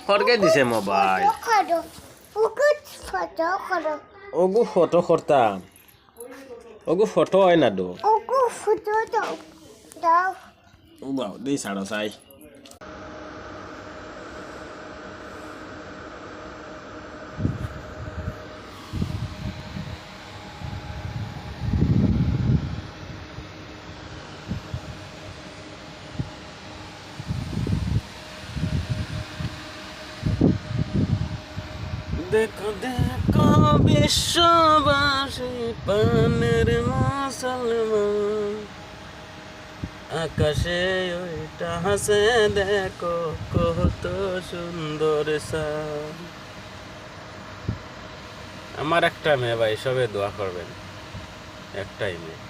হরকে দিছে mobile ওগু photo করতাম ওগু photo হয় না দো বাও দেই ছাড়ো চাই দেখো দেখো বিশ্ববাসী পানের মুসলমান আকাশে ওইটা হাসে দেখো কত সুন্দর সান আমার একটা মেয়ে ভাই সবে দোয়া করবেন একটাই মেয়ে